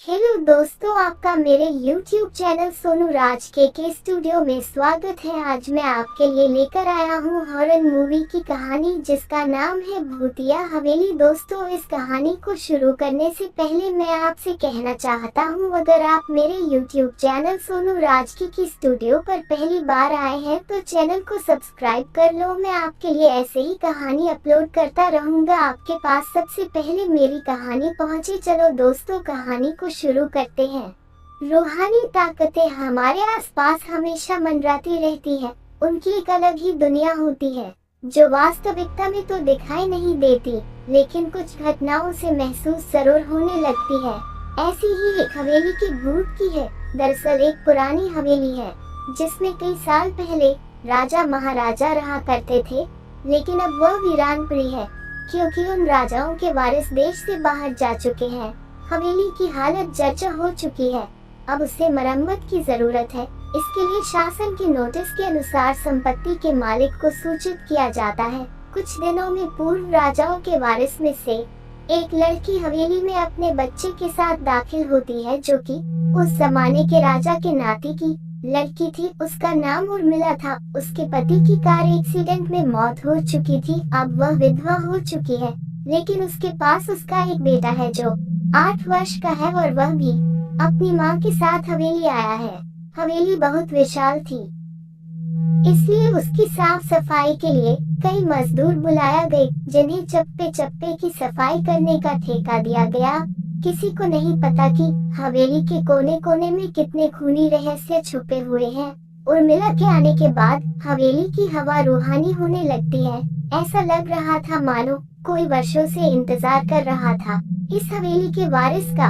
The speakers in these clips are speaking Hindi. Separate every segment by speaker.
Speaker 1: हेलो दोस्तों, आपका मेरे YouTube चैनल सोनू राज के स्टूडियो में स्वागत है। आज मैं आपके लिए लेकर आया हूँ हॉरर मूवी की कहानी जिसका नाम है भूतिया हवेली। दोस्तों, इस कहानी को शुरू करने से पहले मैं आपसे कहना चाहता हूँ, अगर आप मेरे YouTube चैनल सोनू राज की स्टूडियो पर पहली बार आए हैं तो चैनल को सब्सक्राइब कर लो। मैं आपके लिए ऐसे ही कहानी अपलोड करता रहूँगा आपके पास सबसे पहले मेरी कहानी पहुँचे। चलो दोस्तों, कहानी को शुरू करते हैं। रूहानी ताकतें हमारे आसपास हमेशा मंडराती रहती है। उनकी एक अलग ही दुनिया होती है जो वास्तविकता में तो दिखाई नहीं देती, लेकिन कुछ घटनाओं से महसूस जरूर होने लगती है। ऐसी ही एक हवेली की भूत की है। दरअसल एक पुरानी हवेली है जिसमें कई साल पहले राजा महाराजा रहा करते थे, लेकिन अब वह वीरान पड़ी है क्योंकि उन राजाओं के वारिस देश से बाहर जा चुके हैं। हवेली की हालत जर्जर हो चुकी है, अब उसे मरम्मत की जरूरत है। इसके लिए शासन के नोटिस के अनुसार संपत्ति के मालिक को सूचित किया जाता है। कुछ दिनों में पूर्व राजाओं के वारिस में से एक लड़की हवेली में अपने बच्चे के साथ दाखिल होती है, जो कि उस जमाने के राजा के नाती की लड़की थी। उसका नाम उर्मिला था। उसके पति की कार एक्सीडेंट में मौत हो चुकी थी। अब वह विधवा हो चुकी है, लेकिन उसके पास उसका एक बेटा है जो 8 वर्ष का है और वह भी अपनी माँ के साथ हवेली आया है। हवेली बहुत विशाल थी, इसलिए उसकी साफ सफाई के लिए कई मजदूर बुलाया गए, जिन्हें चप्पे चप्पे की सफाई करने का ठेका दिया गया। किसी को नहीं पता कि हवेली के कोने कोने में कितने खूनी रहस्य छुपे हुए हैं। उर्मिला के आने के बाद हवेली की हवा रूहानी होने लगती है। ऐसा लग रहा था मानो कोई वर्षों से इंतजार कर रहा था इस हवेली के वारिस का।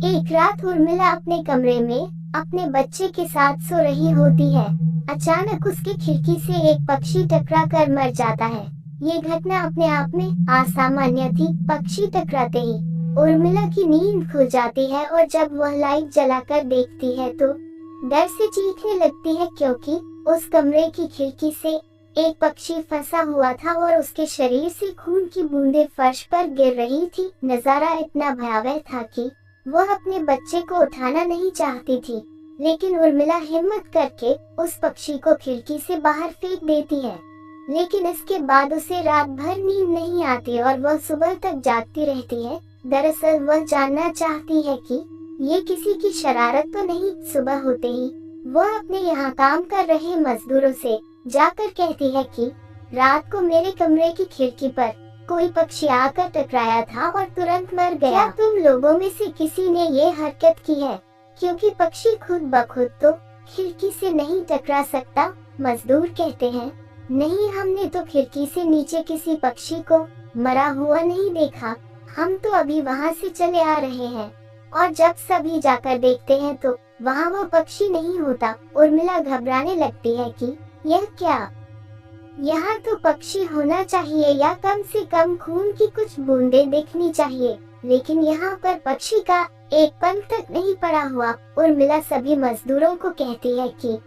Speaker 1: एक रात उर्मिला अपने कमरे में अपने बच्चे के साथ सो रही होती है। अचानक उसकी खिड़की से एक पक्षी टकरा कर मर जाता है। ये घटना अपने आप में असामान्य थी। पक्षी टकराते ही उर्मिला की नींद खुल जाती है और जब वह लाइट जलाकर देखती है तो डर से चीखने लगती है, क्योंकि उस कमरे की खिड़की से एक पक्षी फंसा हुआ था और उसके शरीर से खून की बूंदें फर्श पर गिर रही थी। नजारा इतना भयावह था कि वह अपने बच्चे को उठाना नहीं चाहती थी, लेकिन उर्मिला हिम्मत करके उस पक्षी को खिड़की से बाहर फेंक देती है। लेकिन इसके बाद उसे रात भर नींद नहीं आती और वह सुबह तक जागती रहती है। दरअसल वह जानना चाहती है कि ये किसी की शरारत तो नहीं। सुबह होते ही वह अपने यहाँ काम कर रहे मजदूरों से जाकर कहती है कि रात को मेरे कमरे की खिड़की पर कोई पक्षी आकर टकराया था और तुरंत मर गया। क्या तुम लोगों में से किसी ने ये हरकत की है? क्योंकि पक्षी खुद ब खुद तो खिड़की से नहीं टकरा सकता। मजदूर कहते हैं, नहीं, हमने तो खिड़की से नीचे किसी पक्षी को मरा हुआ नहीं देखा। हम तो अभी वहाँ से चले आ रहे हैं और जब सभी जाकर देखते हैं तो वहाँ वो पक्षी नहीं होता। उर्मिला घबराने लगती है कि यह क्या, यहाँ तो पक्षी होना चाहिए या कम से कम खून की कुछ बूंदें दिखनी चाहिए, लेकिन यहाँ पर पक्षी का एक पंख तक नहीं पड़ा हुआ। उर्मिला सभी मजदूरों को कहती है कि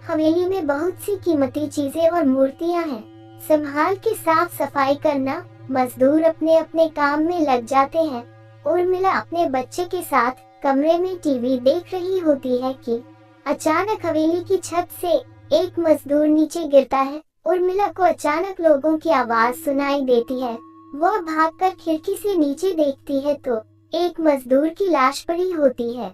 Speaker 1: हवेली में बहुत सी कीमती चीजें और मूर्तियाँ हैं, संभाल के साफ सफाई करना। मजदूर अपने अपने काम में लग जाते हैं। उर्मिला अपने बच्चे के साथ कमरे में टीवी देख रही होती है कि अचानक हवेली की छत से एक मजदूर नीचे गिरता है। उर्मिला को अचानक लोगों की आवाज सुनाई देती है। वह भागकर खिड़की से नीचे देखती है तो एक मजदूर की लाश पड़ी होती है।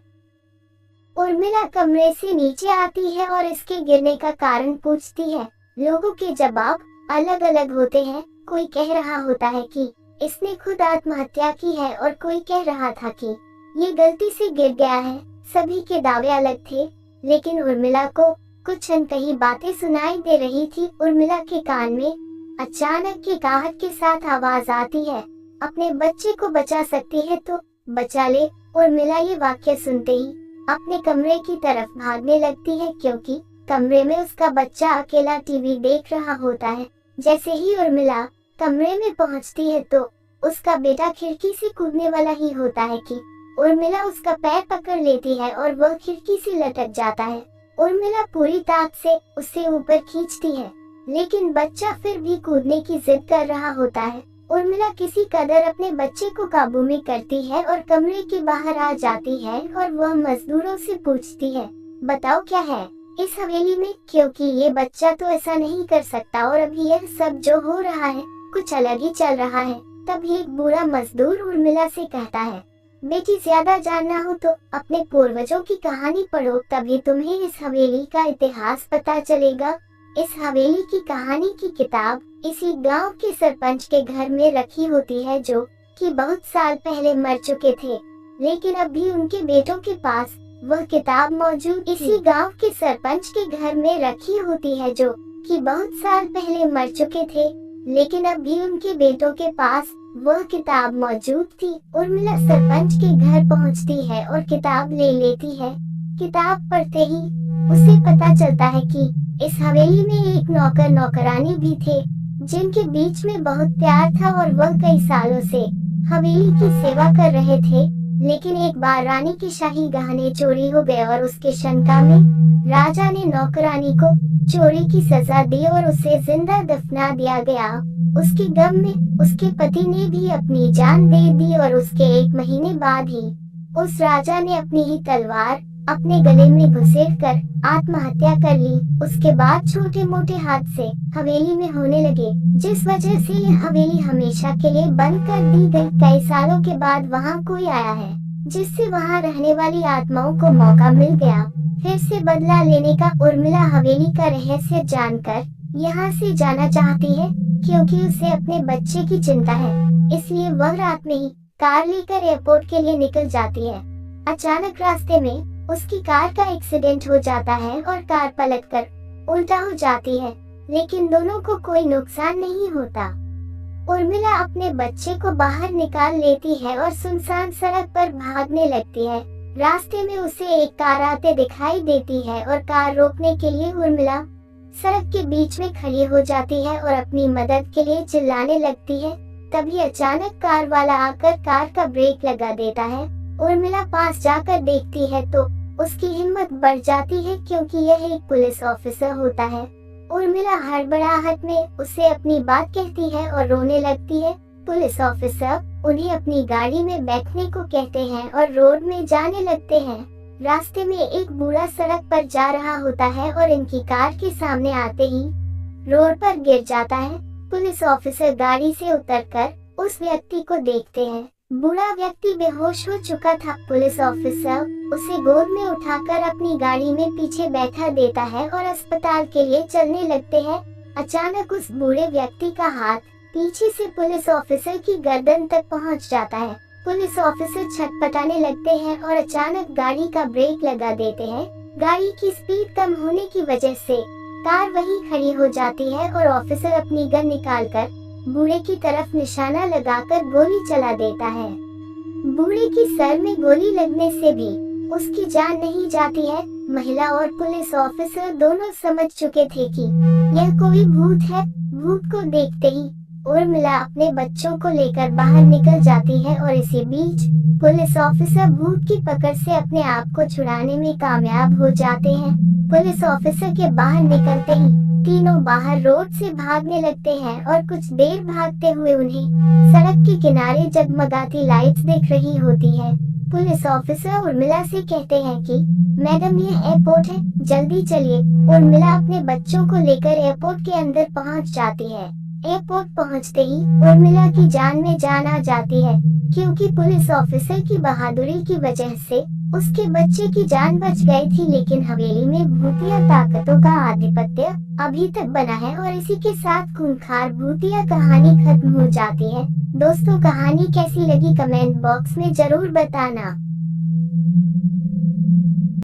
Speaker 1: उर्मिला कमरे से नीचे आती है और इसके गिरने का कारण पूछती है। लोगों के जवाब अलग अलग होते हैं। कोई कह रहा होता है कि इसने खुद आत्महत्या की है और कोई कह रहा था कि ये गलती से गिर गया है। सभी के दावे अलग थे, लेकिन उर्मिला को कुछ अनकही बातें सुनाई दे रही थी। उर्मिला के कान में अचानक की आहट के साथ आवाज आती है, अपने बच्चे को बचा सकती है तो बचा ले। उर्मिला ये वाक्य सुनते ही अपने कमरे की तरफ भागने लगती है, क्योंकि कमरे में उसका बच्चा अकेला टीवी देख रहा होता है। जैसे ही उर्मिला कमरे में पहुंचती है तो उसका बेटा खिड़की से कूदने वाला ही होता है कि उर्मिला उसका पैर पकड़ लेती है और वह खिड़की से लटक जाता है। उर्मिला पूरी ताकत से उसे ऊपर खींचती है, लेकिन बच्चा फिर भी कूदने की जिद कर रहा होता है। उर्मिला किसी कदर अपने बच्चे को काबू में करती है और कमरे के बाहर आ जाती है और वह मजदूरों से पूछती है, बताओ क्या है इस हवेली में, क्योंकि ये बच्चा तो ऐसा नहीं कर सकता और अभी यह सब जो हो रहा है कुछ अलग ही चल रहा है। तभी एक बूढ़ा मजदूर उर्मिला से कहता है, बेटी ज्यादा जानना हो तो अपने पूर्वजों की कहानी पढ़ो, तभी तुम्हें इस हवेली का इतिहास पता चलेगा। इस हवेली की कहानी की किताब इसी गांव के सरपंच के घर में रखी होती है, जो कि बहुत साल पहले मर चुके थे, लेकिन अब भी उनके बेटों के पास वह किताब मौजूद इसी गांव के सरपंच के घर में रखी होती है, जो कि बहुत साल पहले मर चुके थे, लेकिन अब भी उनके बेटों के पास वह किताब मौजूद थी। उर्मिला सरपंच के घर पहुंचती है और किताब ले लेती है। किताब पढ़ते ही उसे पता चलता है कि इस हवेली में एक नौकर नौकरानी भी थे, जिनके बीच में बहुत प्यार था और वह कई सालों से हवेली की सेवा कर रहे थे। लेकिन एक बार रानी के शाही गहने चोरी हो गए और उसके शंका में राजा ने नौकरानी को चोरी की सजा दी और उसे जिंदा दफना दिया गया। उसके गम में उसके पति ने भी अपनी जान दे दी और उसके 1 महीने बाद ही उस राजा ने अपनी ही तलवार अपने गले में घुसेड़ कर आत्महत्या कर ली। उसके बाद छोटे मोटे हादसे हवेली में होने लगे, जिस वजह से यह हवेली हमेशा के लिए बंद कर दी गई। कई सालों के बाद वहां कोई आया है, जिससे वहां रहने वाली आत्माओं को मौका मिल गया फिर से बदला लेने का। उर्मिला हवेली का रहस्य जानकर यहाँ से जाना चाहती है, क्योंकि उसे अपने बच्चे की चिंता है, इसलिए वह रात में ही कार लेकर एयरपोर्ट के लिए निकल जाती है। अचानक रास्ते में उसकी कार का एक्सीडेंट हो जाता है और कार पलटकर उल्टा हो जाती है, लेकिन दोनों को कोई नुकसान नहीं होता। उर्मिला अपने बच्चे को बाहर निकाल लेती है और सुनसान सड़क पर भागने लगती है। रास्ते में उसे एक कार आते दिखाई देती है और कार रोकने के लिए उर्मिला सड़क के बीच में खड़ी हो जाती है और अपनी मदद के लिए चिल्लाने लगती है। तभी अचानक कार वाला आकर कार का ब्रेक लगा देता है। उर्मिला पास जाकर देखती है तो उसकी हिम्मत बढ़ जाती है, क्योंकि यह एक पुलिस ऑफिसर होता है। उर्मिला हड़बड़ाहट में उसे अपनी बात कहती है और रोने लगती है। पुलिस ऑफिसर उन्हें अपनी गाड़ी में बैठने को कहते हैं और रोड में जाने लगते हैं। रास्ते में एक बूढ़ा सड़क पर जा रहा होता है और इनकी कार के सामने आते ही रोड पर गिर जाता है। पुलिस ऑफिसर गाड़ी से उतरकर उस व्यक्ति को देखते हैं। बूढ़ा व्यक्ति बेहोश हो चुका था। पुलिस ऑफिसर उसे गोद में उठाकर अपनी गाड़ी में पीछे बैठा देता है और अस्पताल के लिए चलने लगते हैं। अचानक उस बूढ़े व्यक्ति का हाथ पीछे से पुलिस ऑफिसर की गर्दन तक पहुंच जाता है। पुलिस ऑफिसर छटपटाने लगते हैं और अचानक गाड़ी का ब्रेक लगा देते हैं। गाड़ी की स्पीड कम होने की वजह से कार वहीं खड़ी हो जाती है और ऑफिसर अपनी गन निकालकर बूढ़े की तरफ निशाना लगाकर गोली चला देता है। बूढ़े की सर में गोली लगने से भी उसकी जान नहीं जाती है। महिला और पुलिस ऑफिसर दोनों समझ चुके थे कि यह कोई भूत है। भूत को देखते ही उर्मिला अपने बच्चों को लेकर बाहर निकल जाती है और इसी बीच पुलिस ऑफिसर भूत की पकड़ से अपने आप को छुड़ाने में कामयाब हो जाते हैं। पुलिस ऑफिसर के बाहर निकलते ही तीनों बाहर रोड से भागने लगते हैं और कुछ देर भागते हुए उन्हें सड़क के किनारे जगमगाती लाइट्स दिख रही होती है। पुलिस ऑफिसर उर्मिला से कहते हैं कि मैडम ये एयरपोर्ट है, जल्दी चलिए। उर्मिला अपने बच्चों को लेकर एयरपोर्ट के अंदर पहुंच जाती है। एयरपोर्ट पहुंचते ही उर्मिला की जान में जान आ जाती है, क्योंकि पुलिस ऑफिसर की बहादुरी की वजह से उसके बच्चे की जान बच गई थी। लेकिन हवेली में भूतिया ताकतों का आधिपत्य अभी तक बना है और इसी के साथ खूंखार भूतिया कहानी खत्म हो जाती है। दोस्तों, कहानी कैसी लगी कमेंट बॉक्स में जरूर बताना।